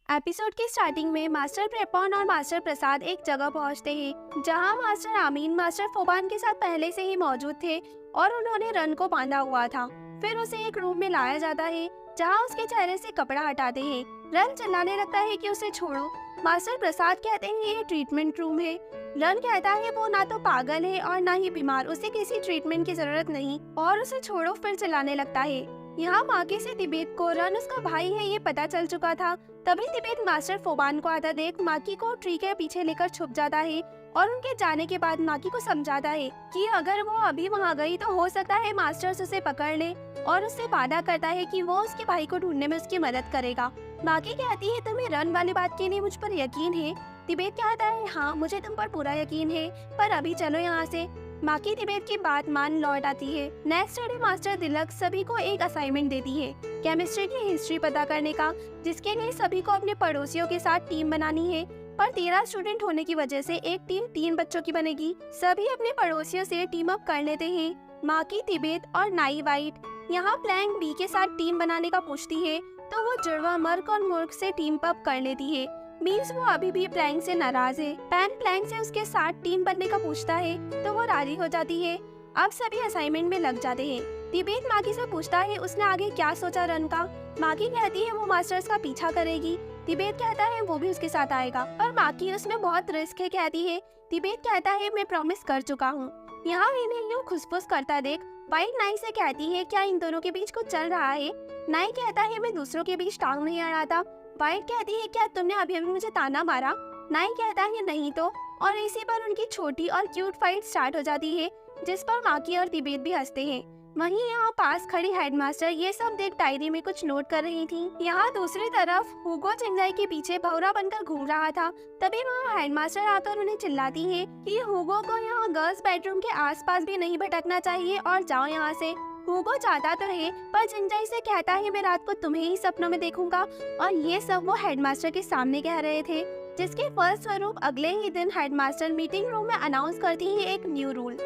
Episode की starting में master प्रेपॉन और मास्टर प्रसाद एक जगह पहुंचते हैं जहां मास्टर आमीन मास्टर फोबान के साथ पहले से ही मौजूद थे और उन्होंने रन को बांधा हुआ था। फिर उसे एक रूम में लाया जाता है जहां उसके चेहरे से कपड़ा हटाते हैं। रन चिल्लाने लगता है कि उसे छोड़ो। मास्टर प्रसाद कहते हैं ये ट्रीटमेंट रूम है। रन कहता है वो ना तो पागल है और ना ही बीमार, उसे किसी ट्रीटमेंट की जरूरत नहीं और उसे छोड़ो। फिर चिल्लाने लगता है। यहाँ माकी से तिबेत को रन उसका भाई है ये पता चल चुका था। तभी तिबेत मास्टर फोबान को आता देख माकी को ट्री के पीछे लेकर छुप जाता है और उनके जाने के बाद माकी को समझाता है कि अगर वो अभी वहाँ गई तो हो सकता है मास्टर्स उसे पकड़ ले और उससे वादा करता है कि वो उसके भाई को ढूंढने में उसकी मदद करेगा। माकी कहती है तुम्हें रन वाली बात के लिए मुझ पर यकीन है। तिबेत कहता है हाँ मुझे तुम पर पूरा यकीन है, पर अभी चलो यहाँ से। माकी तिबेत की बात मान लौट आती है। नेक्स्ट डे मास्टर तिलक सभी को एक असाइनमेंट देती है केमिस्ट्री की हिस्ट्री पता करने का, जिसके लिए सभी को अपने पड़ोसियों के साथ टीम बनानी है। पर 13 स्टूडेंट होने की वजह से एक टीम 3 बच्चों की बनेगी। सभी अपने पड़ोसियों से टीम अप कर लेते हैं। माकी तिबेत और नाई वाइट यहाँ प्लैंक बी के साथ टीम बनाने का पूछती है तो वो जुड़वा मर्क और मुर्क से टीम अप कर लेती है। मीन्स वो अभी भी प्लैंक से नाराज है। पैन प्लैंक से उसके साथ टीम बनने का पूछता है तो वो राजी हो जाती है। अब सभी असाइनमेंट में लग जाते हैं। तिबेत माकी से पूछता है उसने आगे क्या सोचा रन का। माकी कहती है वो मास्टर्स का पीछा करेगी। तिबेत कहता है वो भी उसके साथ आएगा, पर माकी उसमें बहुत रिस्क है कहती है। तिबेत कहता है मैं प्रॉमिस कर चुका हूँ। यहाँ इन्हें यूँ खुसफुस करता देख वाइट नाई से कहती है क्या इन दोनों के बीच कुछ चल रहा है। नाई कहता है मैं दूसरों के बीच टांग नहीं अड़ाता। वाइट कहती है क्या तुमने अभी अभी मुझे ताना मारा। नाई कहता है नहीं तो, और इसी पर उनकी छोटी और क्यूट फाइट स्टार्ट हो जाती है जिस पर माकी और तिबेत भी हंसते हैं। वहीं यहाँ पास खड़ी हेडमास्टर ये सब देख डायरी में कुछ नोट कर रही थी। यहाँ दूसरी तरफ हुगो चिंगजाई के पीछे भौरा बनकर घूम रहा था। तभी वहाँ हेडमास्टर आकर उन्हें चिल्लाती है कि हुगो को यहाँ गर्ल्स बेडरूम के आसपास भी नहीं भटकना चाहिए और जाओ यहाँ से। हुगो चाहता तो है पर चिंगजाई से कहता है मैं रात को तुम्हें ही सपनों में देखूंगा, और ये सब वो हेडमास्टर के सामने कह रहे थे, जिसके फलस्वरूप अगले ही दिन हेडमास्टर मीटिंग रूम में अनाउंस करती है एक न्यू रूल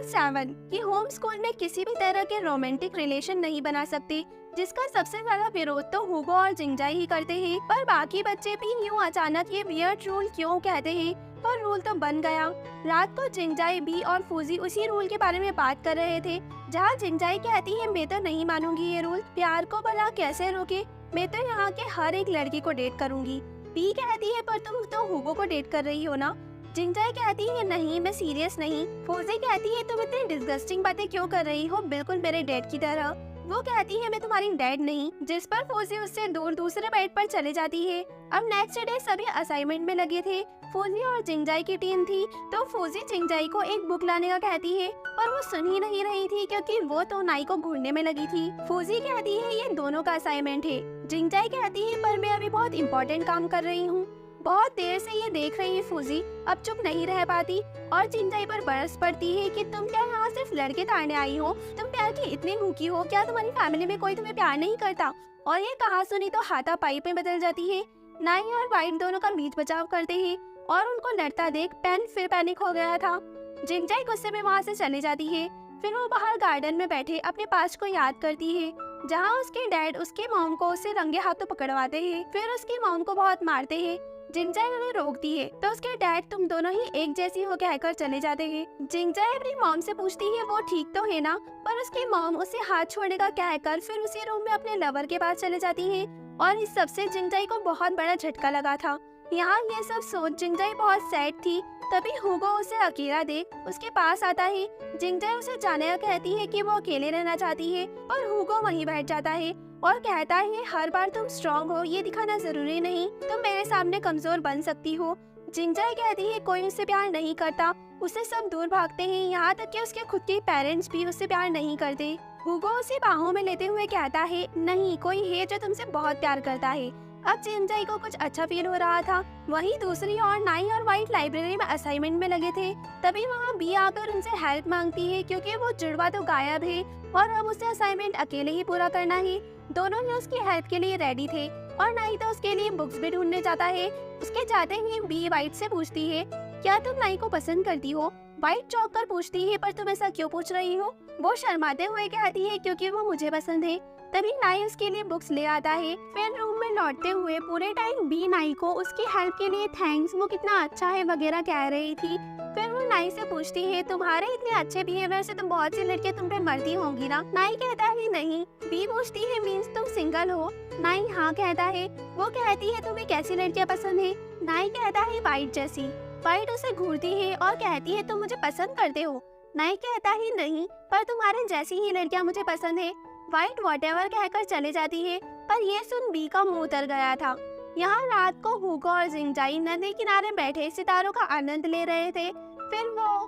7 कि होम स्कूल में किसी भी तरह के रोमांटिक रिलेशन नहीं बना सकते, जिसका सबसे ज्यादा विरोध तो हुगो और चिंगजाई ही करते हैं। पर बाकी बच्चे भी यूँ अचानक ये वियर्ड रूल क्यों कहते हैं, पर रूल तो बन गया। रात को चिंगजाई बी और फूजी उसी रूल के बारे में बात कर रहे थे जहाँ चिंगजाई कहती है मैं तो नहीं मानूंगी ये रूल, प्यार को भला कैसे रोके, मैं तो यहाँ के हर एक लड़की को डेट करूंगी। बी कहती है पर तुम तो हुगो को डेट कर रही हो ना। चिंगजाई कहती है नहीं मैं सीरियस नहीं। फूजी कहती है तुम इतनी डिस्गस्टिंग बातें क्यों कर रही हो, बिल्कुल मेरे डैड की तरह। वो कहती है मैं तुम्हारी डैड नहीं, जिस पर फूजी उससे दूर दूसरे बेड पर चले जाती है। अब नेक्स्ट डे सभी असाइनमेंट में लगे थे। फूजी और चिंगजाई की टीम थी तो फूजी चिंगजाई को एक बुक लाने का कहती है, पर वो सुन ही नहीं रही थी क्योंकि वो तो नाई को घूरने में लगी थी। फूजी कहती है ये दोनों का असाइनमेंट है। चिंगजाई कहती है पर मैं अभी बहुत इम्पोर्टेंट काम कर रही हूँ। बहुत देर से ये देख रही है फूजी अब चुप नहीं रह पाती और चिंगजाई पर बरस पड़ती है कि तुम क्या यहाँ सिर्फ लड़के ताड़ने आई हो, तुम प्यार की इतनी भूखी हो, क्या तुम्हारी फैमिली में कोई तुम्हें प्यार नहीं करता। और ये कहा सुनी तो हाथापाई में बदल जाती है। नाई और वाइट दोनों का बीच बचाव करते हैं और उनको लड़ता देख पेन फिर पैनिक हो गया था। चिंगजाई गुस्से में वहाँ से चली जाती है। फिर वो बाहर गार्डन में बैठे अपने पास्ट को याद करती है जहाँ उसके डैड उसके मॉम को उसे रंगे हाथों पकड़वाते हैं, फिर उसकी मॉम को बहुत मारते हैं। चिंगजाई उन्हें रोकती है तो उसके डैड तुम दोनों ही एक जैसी हो कहकर चले जाते हैं। चिंगजाई अपनी मॉम से पूछती है वो ठीक तो है ना, पर उसकी मॉम उसे हाथ छोड़ने का कहकर फिर उसी रूम में अपने लवर के पास चले जाती है और इस सबसे चिंगजाई को बहुत बड़ा झटका लगा था। यहाँ ये सब सोच चिंगजाई बहुत सैड थी। तभी हुगो उसे अकेला देख उसके पास आता है। चिंगजाई उसे जाने का कहती है कि वो अकेले रहना चाहती है, पर हुगो वहीं बैठ जाता है और कहता है हर बार तुम स्ट्रॉन्ग हो ये दिखाना जरूरी नहीं, तुम मेरे सामने कमजोर बन सकती हो। चिंगजाई कहती है कोई उससे प्यार नहीं करता, उससे सब दूर भागते हैं, यहाँ तक कि उसके खुद के पेरेंट्स भी उससे प्यार नहीं करते। हुगो उसे बाहों में लेते हुए कहता है नहीं कोई है जो तुमसे बहुत प्यार करता है। अब चिंगजाई को कुछ अच्छा फील हो रहा था। वहीं दूसरी ओर नाई और वाइट लाइब्रेरी में असाइनमेंट में लगे थे। तभी वहाँ बी आकर उनसे हेल्प मांगती है क्योंकि वो जुड़वा तो गायब है और अब उसे असाइनमेंट अकेले ही पूरा करना है। दोनों ही उसकी हेल्प के लिए रेडी थे और नाई तो उसके लिए बुक्स भी ढूंढने जाता है। उसके जाते ही बी वाइट से पूछती है क्या तुम नाई को पसंद करती हो। वाइट चौंक कर पूछती है पर तुम ऐसा क्यों पूछ रही हो। वो शर्माते हुए कहती है क्योंकि वो मुझे पसंद है। तभी नाई उसके लिए बुक्स ले आता है। फिर रूम में लौटते हुए पूरे टाइम बी नाई को उसकी हेल्प के लिए थैंक्स, वो कितना अच्छा है वगैरह कह रही थी। फिर वो नाई से पूछती है तुम्हारे इतने अच्छे बिहेवियर से तो बहुत सी लड़कियां तुम पे मरती होंगी ना। नाई कहता है नहीं। बी पूछती है मीन्स तुम सिंगल हो। नाई हाँ कहता है। वो कहती है तुम्हें कैसी लड़कियां पसंद है। नाई कहता है वाइट जैसी। वाइट उसे घूरती है और कहती है तुम मुझे पसंद करते हो। नाई कहता है नहीं, पर तुम्हारे जैसी ही लड़कियां मुझे पसंद है। वाइट व्हाटएवर कहकर चले जाती है, पर यह सुन बी का मुंह उतर गया था। यहाँ रात को हुगो और जिंगजाई नदी किनारे बैठे सितारों का आनंद ले रहे थे। फिर वो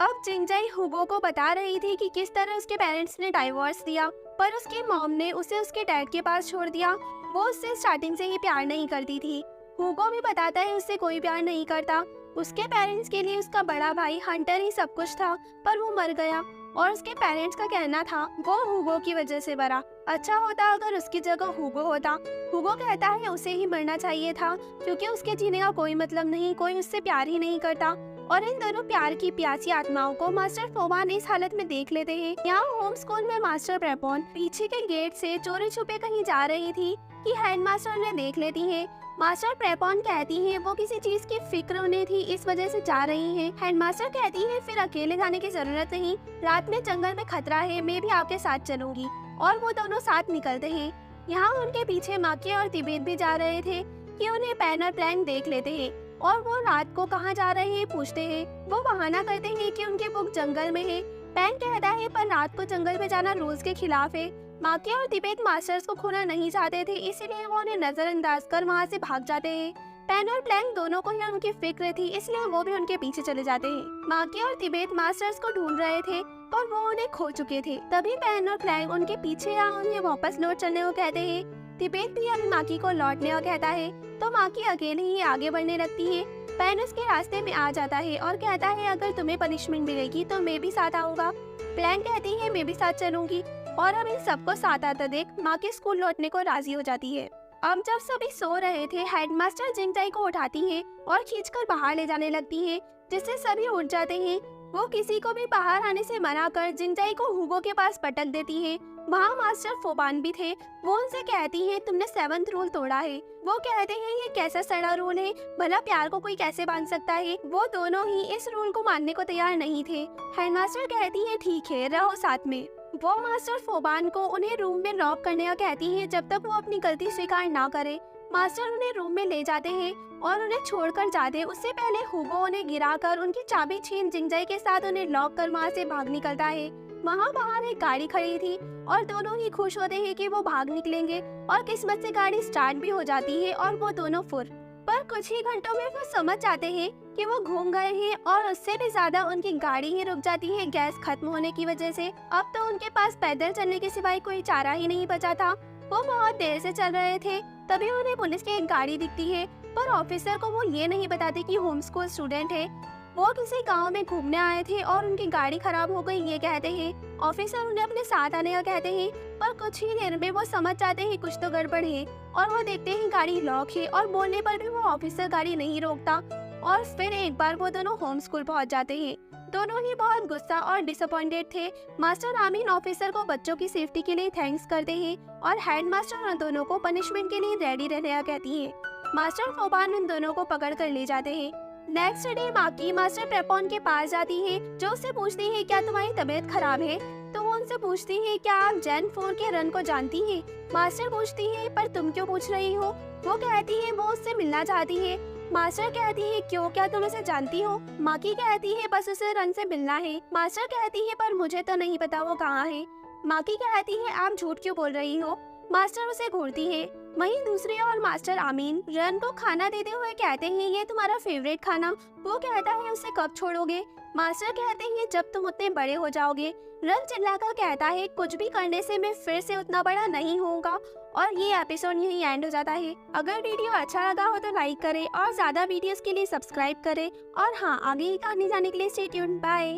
अब जिंगजाई हुगो को बता रही थी कि किस तरह उसके पेरेंट्स ने डाइवोर्स दिया, पर उसकी मॉम ने उसे उसके डैड के पास छोड़ दिया। वो उससे स्टार्टिंग से ही प्यार नहीं करती थी। हुगो भी बताता है उससे कोई प्यार नहीं करता। उसके पेरेंट्स के लिए उसका बड़ा भाई हंटर ही सब कुछ था, पर वो मर गया और उसके पेरेंट्स का कहना था वो हुगो की वजह से मरा। अच्छा होता अगर उसकी जगह हुगो होता। हुगो कहता है उसे ही मरना चाहिए था, क्योंकि उसके जीने का कोई मतलब नहीं, कोई उससे प्यार ही नहीं करता। और इन दोनों प्यार की प्यासी आत्माओं को मास्टर फोबान इस हालत में देख लेते हैं। यहाँ होम स्कूल में मास्टर प्रेपॉन पीछे के गेट से चोरी छुपे कहीं जा रही थी कि हेडमास्टर ने देख लेती है। मास्टर प्रेपॉन कहती है वो किसी चीज की फिक्र उन्हें थी, इस वजह से जा रही है। हेडमास्टर कहती है फिर अकेले जाने की जरूरत नहीं, रात में जंगल में खतरा है, मैं भी आपके साथ चलूंगी। और वो दोनों साथ निकलते हैं। यहाँ उनके पीछे माकी और तिबेत भी जा रहे थे कि उन्हें पैन और प्लान देख लेते हैं। और वो रात को कहाँ जा रहे हैं पूछते हैं। वो बहाना करते हैं कि उनकी बुक जंगल में है। पैन कहता है पर रात को जंगल में जाना रूल्स के खिलाफ है। माकी और तिबेत मास्टर्स को खोना नहीं चाहते थे, इसीलिए वो उन्हें नजरअंदाज कर वहाँ से भाग जाते हैं। पैन और प्लैंक दोनों को यहाँ उनकी फिक्र थी, इसलिए वो भी उनके पीछे चले जाते हैं। माकी और तिबेत मास्टर्स को ढूंढ रहे थे, पर वो उन्हें खो चुके थे। तभी पैन और प्लैंक उनके पीछे या उन्हें वापस लौट चलने को कहते हैं। तिबेत भी अभी माकी को लौटने को कहता है, तो माकी अकेले ही आगे बढ़ने लगती है। पैन उसके रास्ते में आ जाता है और कहता है अगर तुम्हें पनिशमेंट मिलेगी तो मैं भी साथ आऊंगा। प्लैंक कहती है मैं भी साथ चलूंगी। और अब इन सबको साथ आता देख माकी स्कूल लौटने को राजी हो जाती है। अब जब सभी सो रहे थे, हेडमास्टर जिंगजाई को उठाती है और खींचकर बाहर ले जाने लगती है, जिससे सभी उठ जाते हैं। वो किसी को भी बाहर आने से मना कर जिंगजाई को हुगो के पास पटक देती है। वहाँ मास्टर फोबान भी थे। वो उनसे कहती है तुमने 7th रूल तोड़ा है। वो कहते हैं ये कैसा सड़ा रूल है, भला प्यार को कोई कैसे बांध सकता है। वो दोनों ही इस रूल को मानने को तैयार नहीं थे। हेडमास्टर कहती है ठीक है रहो साथ में। वो मास्टर फोबान को उन्हें रूम में लॉक करने का कहती है जब तक वो अपनी गलती स्वीकार ना करे। मास्टर उन्हें रूम में ले जाते हैं और उन्हें छोड़कर जाते उससे पहले हुगो उन्हें गिराकर उनकी चाबी छीन जिंगजाई के साथ उन्हें लॉक कर वहाँ से भाग निकलता है। वहाँ बाहर एक गाड़ी खड़ी थी और दोनों ही खुश होते हैं कि वो भाग निकलेंगे और किस्मत से गाड़ी स्टार्ट भी हो जाती है और वो दोनों फुर। पर कुछ ही घंटों में वो समझ जाते हैं कि वो घूम गए हैं और उससे भी ज्यादा उनकी गाड़ी ही रुक जाती है गैस खत्म होने की वजह से। अब तो उनके पास पैदल चलने के सिवाय कोई चारा ही नहीं बचा था। वो बहुत देर से चल रहे थे, तभी उन्हें पुलिस की एक गाड़ी दिखती है, पर ऑफिसर को वो ये नहीं बताते कि होम स्कूल स्टूडेंट है। वो किसी गांव में घूमने आए थे और उनकी गाड़ी खराब हो गई ये कहते हैं। ऑफिसर उन्हें अपने साथ आने का कहते हैं, पर कुछ ही देर में वो समझ जाते हैं कुछ तो गड़बड़ है और वो देखते हैं गाड़ी लॉक है और बोलने पर भी वो ऑफिसर गाड़ी नहीं रोकता। और फिर एक बार वो दोनों होम स्कूल पहुंच जाते हैं। दोनों ही बहुत गुस्सा और डिसअपॉइंटेड थे। मास्टर आमीन ऑफिसर को बच्चों की सेफ्टी के लिए थैंक्स करते हैं और हेडमास्टर उन दोनों को पनिशमेंट के लिए रेडी रहने का कहती है। मास्टर फोबान उन दोनों को पकड़ कर ले जाते हैं। नेक्स्ट डे माकी मास्टर प्रेपॉन के पास जाती है, जो उससे पूछती है क्या तुम्हारी तबीयत खराब है। तो वो उनसे पूछती है क्या आप जेन 4 के रन को जानती हैं। मास्टर पूछती है पर तुम क्यों पूछ रही हो। वो कहती है वो उससे मिलना चाहती है। मास्टर कहती है क्यों, क्या तुम उसे जानती हो। माकी कहती है बस उसे रन से मिलना है। मास्टर कहती है पर मुझे तो नहीं पता वो कहाँ है। माकी कहती है आप झूठ क्यों बोल रही हो। मास्टर उसे घूरती है। वहीं दूसरी ओर मास्टर आमीन रन को खाना देते हुए कहते हैं ये तुम्हारा फेवरेट खाना। वो कहता है उसे कब छोड़ोगे। मास्टर कहते हैं जब तुम उतने बड़े हो जाओगे। रन चिल्लाकर कहता है कुछ भी करने से मैं फिर से उतना बड़ा नहीं होऊंगा। और ये एपिसोड यहीं एंड हो जाता है। अगर वीडियो अच्छा लगा हो तो लाइक करें और ज्यादा वीडियोस के लिए सब्सक्राइब करें। और हाँ, आगे की कहानी जानने के लिए स्टे ट्यून्ड। बाय।